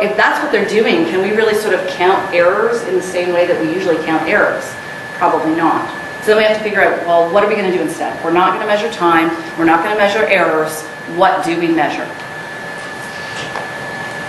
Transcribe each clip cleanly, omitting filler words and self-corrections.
If that's what they're doing, can we really sort of count errors in the same way that we usually count errors? Probably not. So then we have to figure out, well, what are we going to do instead? We're not going to measure time. We're not going to measure errors. What do we measure?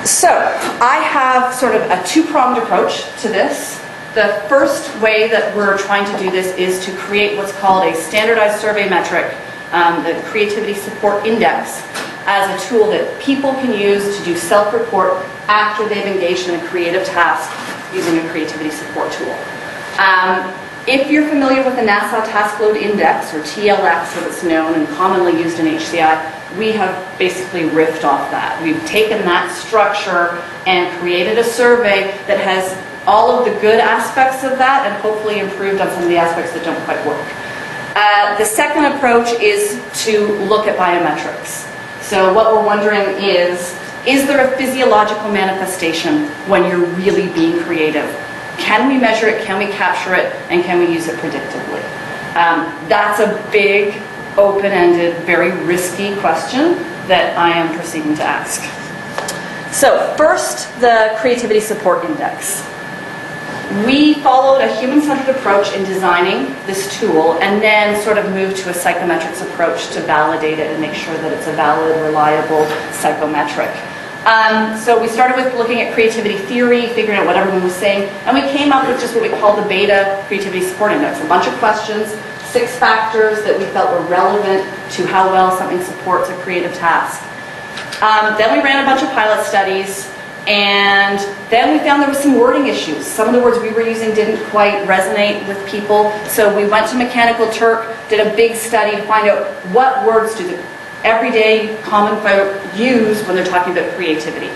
So I have sort of a two-pronged approach to this. The first way that we're trying to do this is to create what's called a standardized survey metric, the Creativity Support Index, as a tool that people can use to do self-report after they've engaged in a creative task using a creativity support tool. If you're familiar with the NASA Task Load Index, or TLX as it's known and commonly used in HCI, we have basically riffed off that. We've taken that structure and created a survey that has all of the good aspects of that and hopefully improved on some of the aspects that don't quite work. The second approach is to look at biometrics. So what we're wondering is there a physiological manifestation when you're really being creative? Can we measure it, can we capture it, and can we use it predictively? That's a big, open-ended, very risky question that I am proceeding to ask. So first, the Creativity Support Index. We followed a human-centered approach in designing this tool and then sort of moved to a psychometrics approach to validate it and make sure that it's a valid, reliable psychometric. So we started with looking at creativity theory, figuring out what everyone was saying, and we came up with just what we call the Beta Creativity Support Index, a bunch of questions, 6 factors that we felt were relevant to how well something supports a creative task. Then we ran a bunch of pilot studies, and then we found there was some wording issues. Some of the words we were using didn't quite resonate with people, so we went to Mechanical Turk, did a big study to find out what words do the everyday common folk use when they're talking about creativity.